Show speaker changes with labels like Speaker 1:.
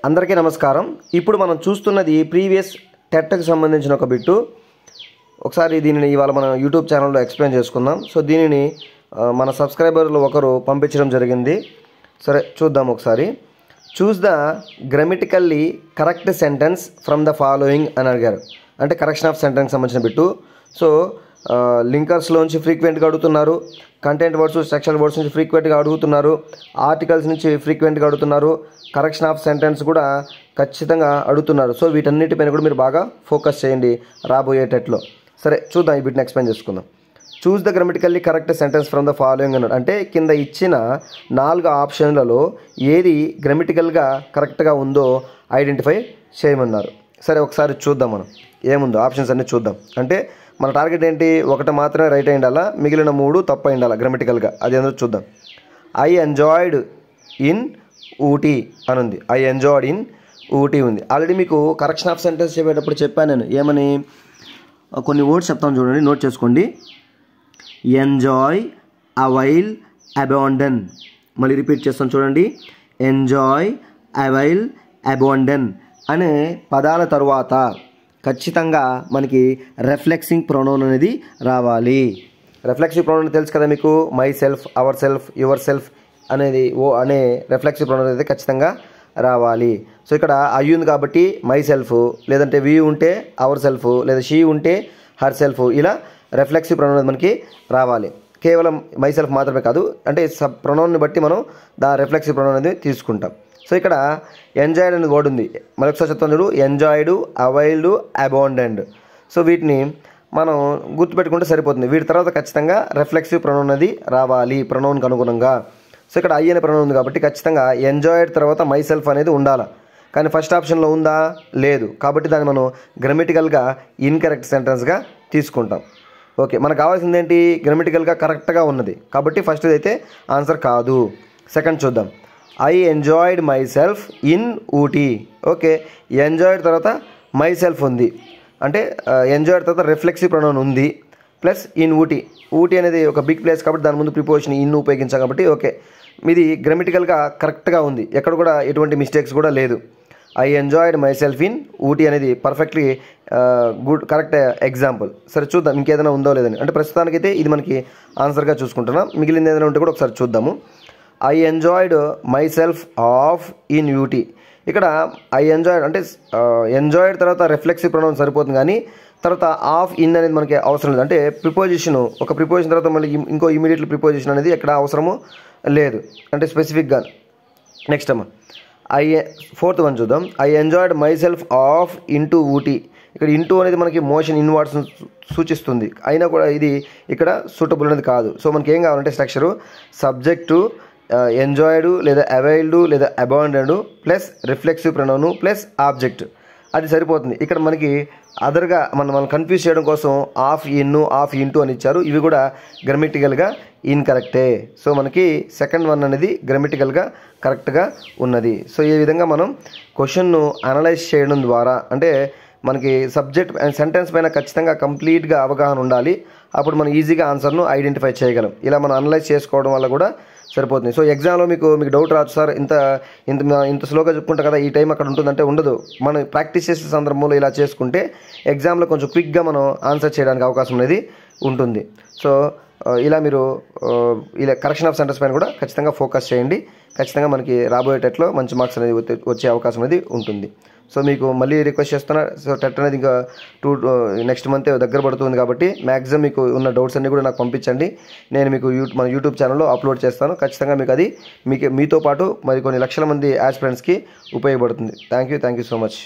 Speaker 1: అందరికీ నమస్కారం. ఇప్పుడు మనం చూస్తున్నది ప్రీవియస్ టెట్కి సంబంధించిన ఒక బిట్టు. ఒకసారి దీనిని ఇవాళ మన యూట్యూబ్ ఛానల్లో ఎక్స్ప్లెయిన్ చేసుకుందాం. సో దీనిని మన సబ్స్క్రైబర్లు ఒకరు పంపించడం జరిగింది. సరే చూద్దాం ఒకసారి. Choose the grammatically correct sentence from the following అని అడిగారు. అంటే కరెక్షన్ ఆఫ్ సెంటెన్స్ సంబంధించిన బిట్టు. సో లింకర్స్లోంచి ఫ్రీక్వెంట్గా అడుగుతున్నారు, కంటెంట్ వర్డ్స్ స్ట్రక్చరల్ వర్డ్స్ నుంచి ఫ్రీక్వెంట్గా అడుగుతున్నారు, ఆర్టికల్స్ నుంచి ఫ్రీక్వెంట్గా అడుగుతున్నారు, కరెక్షన్ ఆఫ్ సెంటెన్స్ కూడా ఖచ్చితంగా అడుగుతున్నారు. సో వీటన్నిటిపైన కూడా మీరు బాగా ఫోకస్ చేయండి రాబోయేటట్లో. సరే చూద్దాం, ఈ బిట్ని ఎక్స్ప్లెయిన్ చేసుకుందాం. Choose the grammatically correct sentence from the following అన్నాడు. అంటే కింద ఇచ్చిన 4 ఆప్షన్లలో ఏది గ్రామటికల్గా కరెక్ట్గా ఉందో ఐడెంటిఫై చేయమన్నారు. సరే ఒకసారి చూద్దాం, మనం ఏముందో ఆప్షన్స్ అన్నీ చూద్దాం. అంటే మన టార్గెట్ ఏంటి, ఒకటి మాత్రమే రైట్ అయి ఉండాలా, మిగిలిన 3 తప్పు అయి ఉండాలా గ్రామటికల్గా. అది ఏందో చూద్దాం. ఐ ఎంజాయ్డ్ ఇన్ ఊటీ అని ఉంది, ఐ ఎంజాయ్డ్ ఇన్ ఊటీ ఉంది. ఆల్రెడీ మీకు కరెక్షన్ ఆఫ్ సెంటెన్స్ చెప్పేటప్పుడు చెప్పాను నేను ఏమని. కొన్ని వర్డ్స్ చెప్తాను చూడండి, నోట్ చేసుకోండి. Enjoy, avail, abandon. మళ్ళీ రిపీట్ చేస్తాను చూడండి. ఎంజాయ్, అవైల్, అబాండన్ అనే పదాల తరువాత ఖచ్చితంగా మనకి రెఫ్లెక్సింగ్ ప్రొనౌన్ అనేది రావాలి. రెఫ్లెక్సివ్ ప్రొనౌన్ తెలుసు కదా మీకు, my self, our self, your self అనేది అనే రెఫ్లెక్సివ్ ప్రొనౌన్ అయితే ఖచ్చితంగా రావాలి. సో ఇక్కడ ఐ ఉంది కాబట్టి మై సెల్ఫ్, లేదంటే వి ఉంటే అవర్ సెల్ఫ్, లేదా షీ ఉంటే హర్ సెల్ఫ్, ఇలా రెఫ్లెక్సివ్ ప్రొనౌన్ అనేది మనకి రావాలి. కేవలం మై సెల్ఫ్ మాత్రమే కాదు, అంటే సబ్ ప్రొనౌన్ని బట్టి మనం రెఫ్లెక్సివ్ ప్రొనౌన్ అనేది తీసుకుంటాం. సో ఇక్కడ ఎంజాయ్డ్ అనేది వర్డ్ ఉంది, మరొకసారి చెప్తాను చూడు. Enjoyed, availed, abandoned. సో వీటిని మనం గుర్తుపెట్టుకుంటే సరిపోతుంది. వీటి తర్వాత ఖచ్చితంగా రెఫ్లెక్సివ్ ప్రొనౌన్ అనేది రావాలి ప్రొనౌన్కి అనుగుణంగా. సో ఇక్కడ ఐ అనే ప్రొనౌన్ ఉంది కాబట్టి ఖచ్చితంగా ఎంజాయ్డ్ తర్వాత మై సెల్ఫ్ అనేది ఉండాలి. కానీ ఫస్ట్ ఆప్షన్లో ఉందా, లేదు. కాబట్టి దాన్ని మనం గ్రామటికల్గా ఇన్కరెక్ట్ సెంటెన్స్గా తీసుకుంటాం. ఓకే, మనకు కావాల్సింది ఏంటి, గ్రామటికల్గా కరెక్ట్గా ఉన్నది కాబట్టి ఫస్ట్ అయితే ఆన్సర్ కాదు. సెకండ్ చూద్దాం. I enjoyed my self in Ooty. Okay, enjoyed తర్వాత మై సెల్ఫ్ ఉంది, అంటే ఎంజాయ్డ్ తర్వాత రిఫ్లెక్సివ్ ప్రొనౌన్ ఉంది, ప్లస్ ఇన్ ఊటీ. ఊటీ అనేది ఒక బిగ్ ప్లేస్ కాబట్టి దాని ముందు ప్రిపోజిషన్ ఇన్ ఉపయోగించాం కాబట్టి ఓకే, ఇది గ్రామటికల్గా కరెక్ట్గా ఉంది, ఎక్కడ కూడా ఎటువంటి మిస్టేక్స్ కూడా లేదు. I enjoyed my self in Ooty అనేది పర్ఫెక్ట్లీ గుడ్ కరెక్ట్ ఎగ్జాంపుల్. సరే చూద్దాం ఇంకేదైనా ఉందో లేదని. అంటే ప్రస్తుతానికైతే ఇది మనకి ఆన్సర్గా చూసుకుంటున్నాం. మిగిలింది ఏదైనా ఉంటే కూడా ఒకసారి చూద్దాము. I enjoyed myself of in Ooty. ఇక్కడ ఐ ఎంజాయ్డ్ అంటే ఎంజాయ్డ్ తర్వాత రిఫ్లెక్సివ్ ప్రొనౌన్ సరిపోతుంది, కానీ తర్వాత ఆఫ్ ఇన్ అనేది మనకి అవసరం లేదు. అంటే ప్రిపోజిషన్, ఒక ప్రిపోజిషన్ తర్వాత మళ్ళీ ఇంకో ఇమీడియట్లీ ప్రిపోజిషన్ అనేది ఎక్కడ అవసరము లేదు, అంటే స్పెసిఫిక్గా. నెక్స్ట్ అమ్మ ఫోర్త్ వన్ చూద్దాం. I enjoyed myself of into Ooty. ఇక్కడ ఇంటూ అనేది మనకి మోషన్ ఇన్వర్డ్స్ సూచిస్తుంది, అయినా కూడా ఇది ఇక్కడ సూటబుల్ అనేది కాదు. సో మనకి ఏం కావాలంటే స్ట్రక్చరు సబ్జెక్టు ఎంజాయ్డ్ లేదా అవైల్డ్ లేదా abandoned plus reflexive pronoun plus object, అది సరిపోతుంది. ఇక్కడ మనకి అదర్గా మనం కన్ఫ్యూజ్ చేయడం కోసం ఆఫ్ ఇన్, ఆఫ్ ఇంటూ అని ఇచ్చారు. ఇవి కూడా గ్రామటికల్గా ఇన్కరెక్టే. సో మనకి సెకండ్ వన్ అనేది గ్రామటికల్గా కరెక్ట్గా ఉన్నది. సో ఈ విధంగా మనం క్వశ్చన్ను అనలైజ్ చేయడం ద్వారా, అంటే మనకి సబ్జెక్ట్ అండ్ సెంటెన్స్ పైన ఖచ్చితంగా కంప్లీట్గా అవగాహన ఉండాలి. అప్పుడు మనం ఈజీగా ఆన్సర్ను ఐడెంటిఫై చేయగలం. ఇలా మనం అనలైజ్ చేసుకోవడం వల్ల కూడా సరిపోతుంది. సో ఎగ్జామ్లో మీకు డౌట్ రాదు, సార్ ఇంత స్లోగా చెప్పుకుంటాం కదా, ఈ టైం అక్కడ ఉంటుందంటే ఉండదు. మనం ప్రాక్టీస్ చేసే సందర్భంలో ఇలా చేసుకుంటే ఎగ్జామ్లో కొంచెం క్విక్గా మనం ఆన్సర్ చేయడానికి అవకాశం అనేది ఉంటుంది. సో ఇలా మీరు ఇలా కరెక్షన్ ఆఫ్ సెంటెన్స్ పైన కూడా ఖచ్చితంగా ఫోకస్ చేయండి. ఖచ్చితంగా మనకి రాబోయేటట్లో మంచి మార్క్స్ అనేది వచ్చే అవకాశం అనేది ఉంటుంది. సో మీకు మళ్ళీ రిక్వెస్ట్ చేస్తున్నా, సో టెట్ అనేది ఇంకా నెక్స్ట్ మంత్ దగ్గర పడుతుంది కాబట్టి మ్యాక్సిమం మీకు ఉన్న డౌట్స్ అన్నీ కూడా నాకు పంపించండి. నేను మీకు మన యూట్యూబ్ ఛానల్లో అప్లోడ్ చేస్తాను. ఖచ్చితంగా మీకు అది మీతో పాటు మరి కొన్ని లక్షల మంది యాస్పిరెంట్స్కి ఉపయోగపడుతుంది. Thank you so much.